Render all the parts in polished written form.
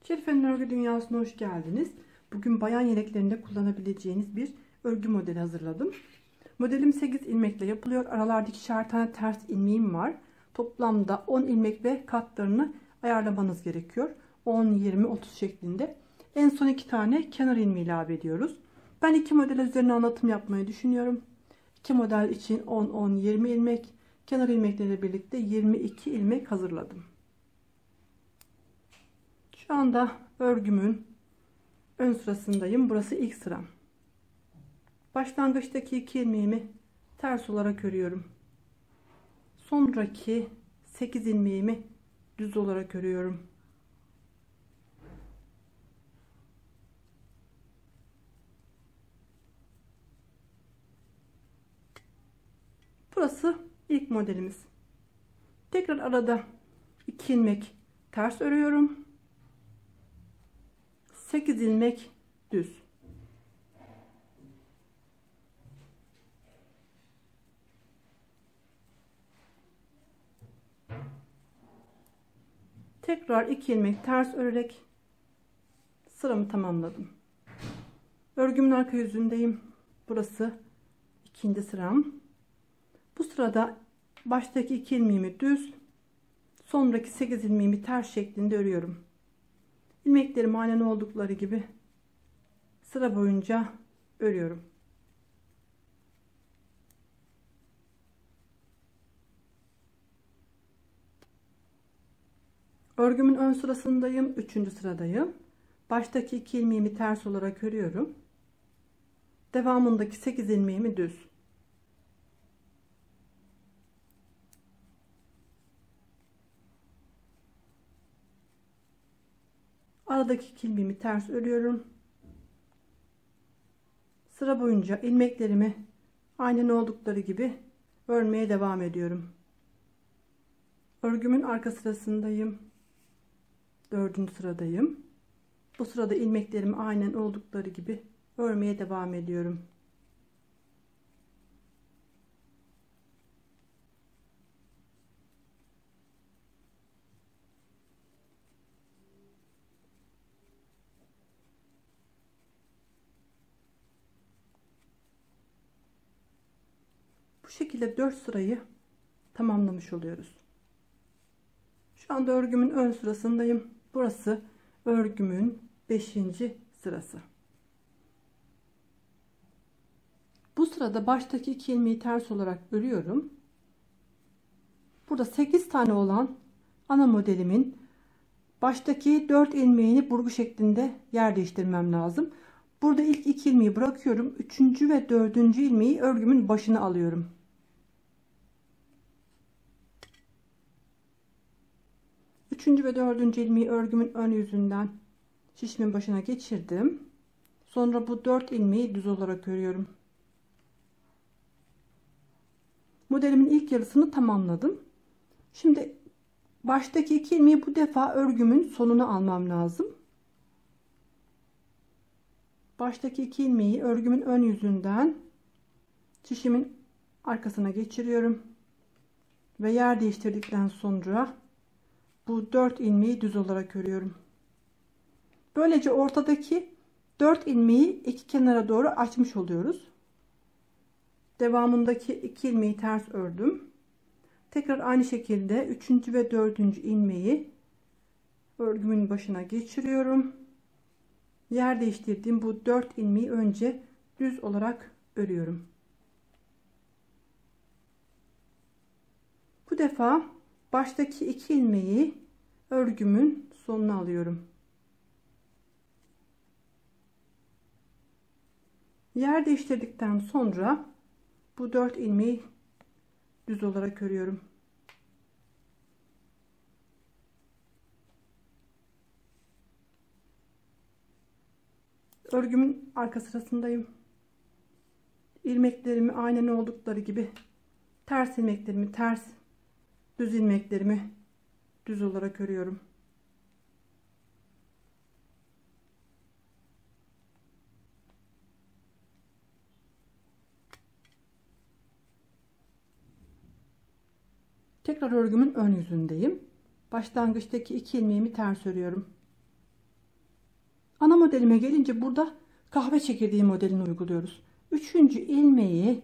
Şerife'nin örgü dünyasına hoş geldiniz. Bugün bayan yeleklerinde kullanabileceğiniz bir örgü modeli hazırladım. Modelim 8 ilmekle yapılıyor. Aralarda 2'şer tane ters ilmeğim var. Toplamda 10 ilmek ve katlarını ayarlamanız gerekiyor. 10, 20, 30 şeklinde. En son 2 tane kenar ilmeği ilave ediyoruz. Ben 2 model üzerine anlatım yapmayı düşünüyorum. 2 model için 10, 10, 20 ilmek, kenar ilmekleriyle birlikte 22 ilmek hazırladım. Şu anda örgümün ön sırasındayım. Burası ilk sıram. Başlangıçtaki 2 ilmeğimi ters olarak örüyorum. Sonraki 8 ilmeğimi düz olarak örüyorum. Burası ilk modelimiz. Tekrar arada 2 ilmek ters örüyorum. 8 ilmek düz. Tekrar 2 ilmek ters örerek sıramı tamamladım. Örgümün arka yüzündeyim. Burası ikinci sıram. Bu sırada baştaki 2 ilmeğimi düz, sonraki 8 ilmeğimi ters şeklinde örüyorum. İlmeklerim aynen oldukları gibi sıra boyunca örüyorum. Örgümün ön sırasındayım. 3. sıradayım. Baştaki 2 ilmeğimi ters olarak örüyorum. Devamındaki 8 ilmeğimi düz. Aradaki 2 ilmeğimi ters örüyorum. Sıra boyunca ilmeklerimi aynen oldukları gibi örmeye devam ediyorum. Örgümün arka sırasındayım. 4. sıradayım. Bu sırada ilmeklerimi aynen oldukları gibi örmeye devam ediyorum. Bu şekilde 4 sırayı tamamlamış oluyoruz. Şu anda örgümün ön sırasındayım. Burası örgümün 5. sırası. Bu sırada baştaki 2 ilmeği ters olarak örüyorum. Burada 8 tane olan ana modelimin baştaki 4 ilmeğini burgu şeklinde yer değiştirmem lazım. Burada ilk 2 ilmeği bırakıyorum. 3. ve 4. ilmeği örgümün başına alıyorum. Üçüncü ve 4. ilmeği örgümün ön yüzünden şişimin başına geçirdim. Sonra bu 4 ilmeği düz olarak örüyorum. Modelimin ilk yarısını tamamladım. Şimdi baştaki 2 ilmeği bu defa örgümün sonuna almam lazım. Baştaki 2 ilmeği örgümün ön yüzünden şişimin arkasına geçiriyorum. Ve yer değiştirdikten sonra bu 4 ilmeği düz olarak örüyorum. Böylece ortadaki 4 ilmeği iki kenara doğru açmış oluyoruz. Devamındaki 2 ilmeği ters ördüm. Tekrar aynı şekilde 3. ve 4. ilmeği örgümün başına geçiriyorum. Yer değiştirdiğim bu 4 ilmeği önce düz olarak örüyorum. Bu defa baştaki 2 ilmeği örgümün sonuna alıyorum. Yer değiştirdikten sonra bu 4 ilmeği düz olarak örüyorum. Örgümün arka sırasındayım. İlmeklerimi aynen oldukları gibi ters ilmeklerimi ters, düz ilmeklerimi düz olarak örüyorum. Tekrar örgümün ön yüzündeyim. Başlangıçtaki 2 ilmeğimi ters örüyorum. Ana modelime gelince burada kahve çekirdeği modelini uyguluyoruz. Üçüncü ilmeği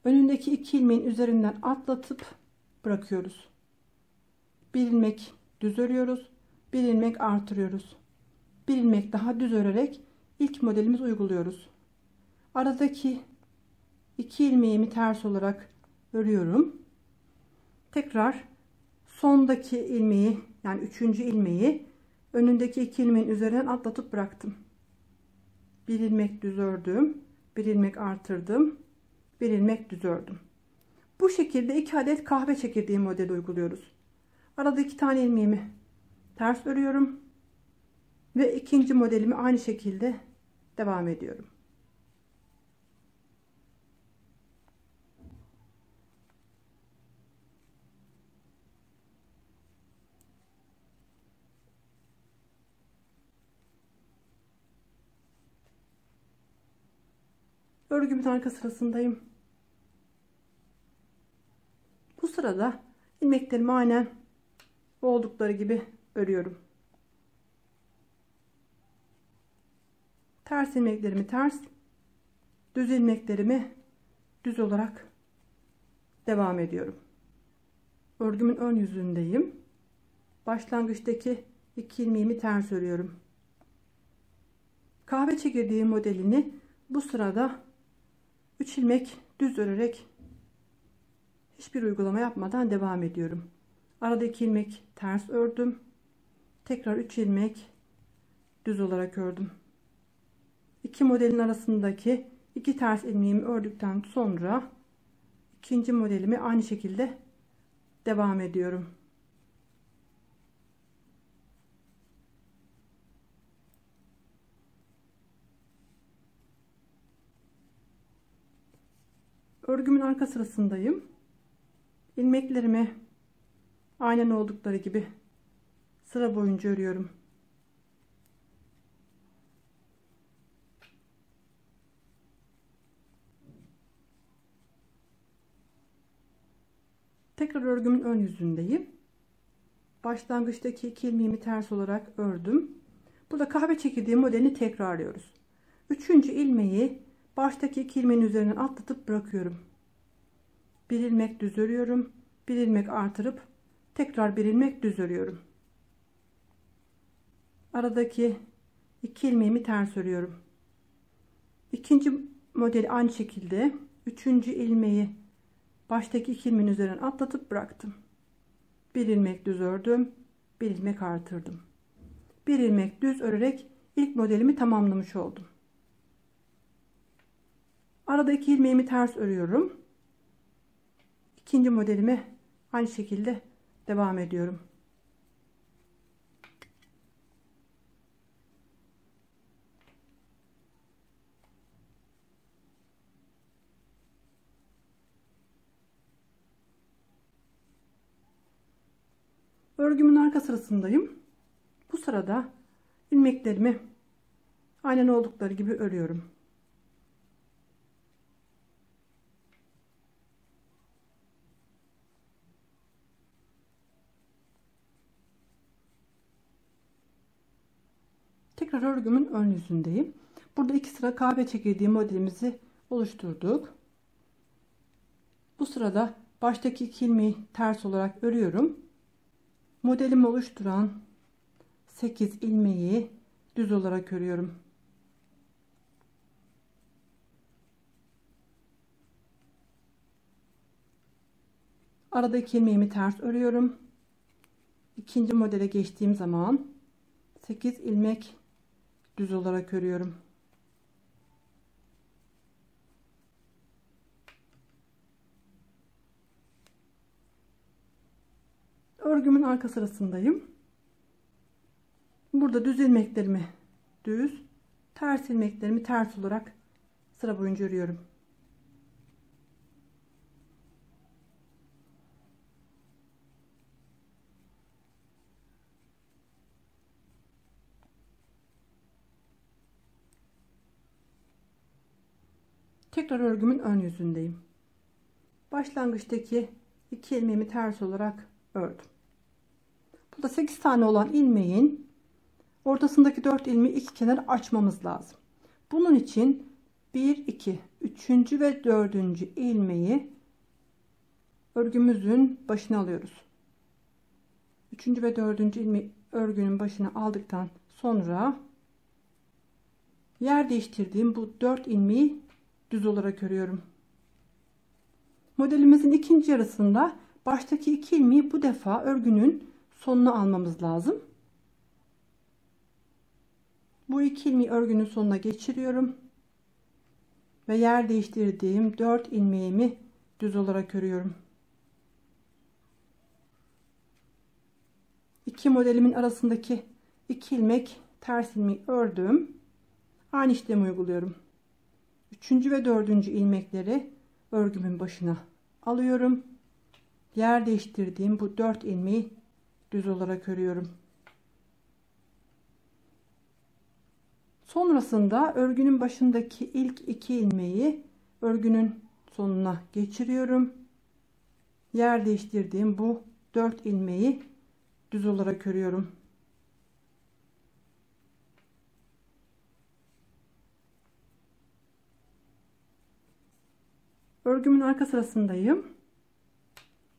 önündeki 2 ilmeğin üzerinden atlatıp bırakıyoruz. Bir ilmek düz örüyoruz. Bir ilmek artırıyoruz. Bir ilmek daha düz örerek ilk modelimizi uyguluyoruz. Aradaki 2 ilmeğimi ters olarak örüyorum. Tekrar sondaki ilmeği, yani 3. ilmeği önündeki 2 ilmeğin üzerinden atlatıp bıraktım. Bir ilmek düz ördüm. Bir ilmek artırdım. Bir ilmek düz ördüm. Bu şekilde 2 adet kahve çekirdeği modeli uyguluyoruz. Arada 2 tane ilmeğimi ters örüyorum ve ikinci modelimi aynı şekilde devam ediyorum. Örgümün arka sırasındayım. Bu sırada ilmeklerimi aynen oldukları gibi örüyorum. Ters ilmeklerimi ters, düz ilmeklerimi düz olarak devam ediyorum. Örgümün ön yüzündeyim. Başlangıçtaki 2 ilmeğimi ters örüyorum. Kahve çekirdeği modelini bu sırada 3 ilmek düz örerek hiçbir uygulama yapmadan devam ediyorum. Arada 2 ilmek ters ördüm. Tekrar 3 ilmek düz olarak ördüm. İki modelin arasındaki 2 ters ilmeğimi ördükten sonra ikinci modelimi aynı şekilde devam ediyorum. Örgümün arka sırasındayım. İlmeklerimi aynen oldukları gibi sıra boyunca örüyorum. Tekrar örgümün ön yüzündeyim. Başlangıçtaki 2 ilmeğimi ters olarak ördüm. Burada kahve çekirdeği modelini tekrarlıyoruz. Üçüncü ilmeği baştaki 2 ilmeğin üzerinden atlatıp bırakıyorum. Bir ilmek düz örüyorum. Bir ilmek artırıp tekrar bir ilmek düz örüyorum. Aradaki 2 ilmeğimi ters örüyorum. İkinci modeli aynı şekilde üçüncü ilmeği baştaki 2 ilmeğin üzerinden atlatıp bıraktım. Bir ilmek düz ördüm. Bir ilmek artırdım. Bir ilmek düz örerek ilk modelimi tamamlamış oldum. Arada 2 ilmeğimi ters örüyorum. İkinci modelime aynı şekilde devam ediyorum. Örgümün arka sırasındayım. Bu sırada ilmeklerimi aynen oldukları gibi örüyorum. Tekrar örgümün ön yüzündeyim. Burada 2 sıra kahve çekirdeği modelimizi oluşturduk. Bu sırada baştaki 2 ilmeği ters olarak örüyorum. Modelimi oluşturan 8 ilmeği düz olarak örüyorum. Arada 2 ilmeğimi ters örüyorum. İkinci modele geçtiğim zaman 8 ilmek düz olarak örüyorum. Örgümün arka sırasındayım. Burada düz ilmeklerimi düz, ters ilmeklerimi ters olarak sıra boyunca örüyorum. Tekrar örgümün ön yüzündeyim. Başlangıçtaki 2 ilmeğimi ters olarak ördüm. Burada 8 tane olan ilmeğin Ortasındaki 4 ilmeği iki kenar açmamız lazım. Bunun için 1, 2, 3. ve 4. ilmeği örgümüzün başına alıyoruz. 3. ve 4. ilmeği örgünün başına aldıktan sonra yer değiştirdiğim bu 4 ilmeği düz olarak örüyorum. Modelimizin ikinci yarısında baştaki 2 ilmeği bu defa örgünün sonuna almamız lazım. Bu 2 ilmeği örgünün sonuna geçiriyorum ve yer değiştirdiğim 4 ilmeğimi düz olarak örüyorum. İki modelimin arasındaki 2 ilmek ters ilmeği ördüm. Aynı işlemi uyguluyorum. 3. ve 4. ilmekleri örgümün başına alıyorum. Yer değiştirdiğim bu 4 ilmeği düz olarak örüyorum. Sonrasında örgünün başındaki ilk 2 ilmeği örgünün sonuna geçiriyorum. Yer değiştirdiğim bu 4 ilmeği düz olarak örüyorum. Örgümün arka sırasındayım.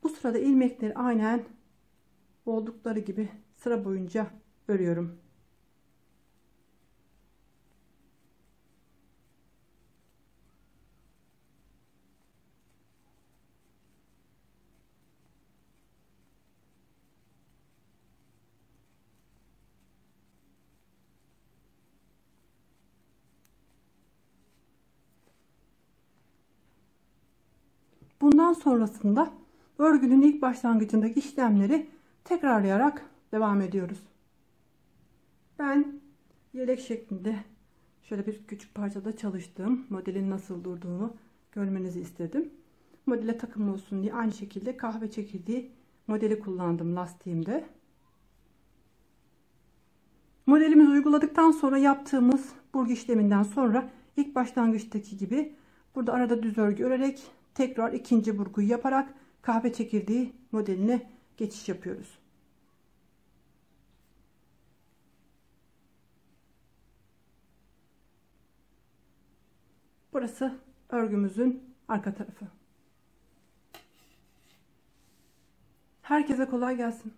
Bu sırada ilmekleri aynen oldukları gibi sıra boyunca örüyorum. Bundan sonrasında örgünün ilk başlangıcındaki işlemleri tekrarlayarak devam ediyoruz. Ben yelek şeklinde şöyle bir küçük parçada çalıştım. Modelin nasıl durduğunu görmenizi istedim. Modele takım olsun diye aynı şekilde kahve çekirdeği modeli kullandım lastiğimde. Modelimizi uyguladıktan sonra yaptığımız burgu işleminden sonra ilk başlangıçtaki gibi burada arada düz örgü örerek tekrar ikinci burguyu yaparak kahve çekirdeği modeline geçiş yapıyoruz. Burası örgümüzün arka tarafı. Herkese kolay gelsin.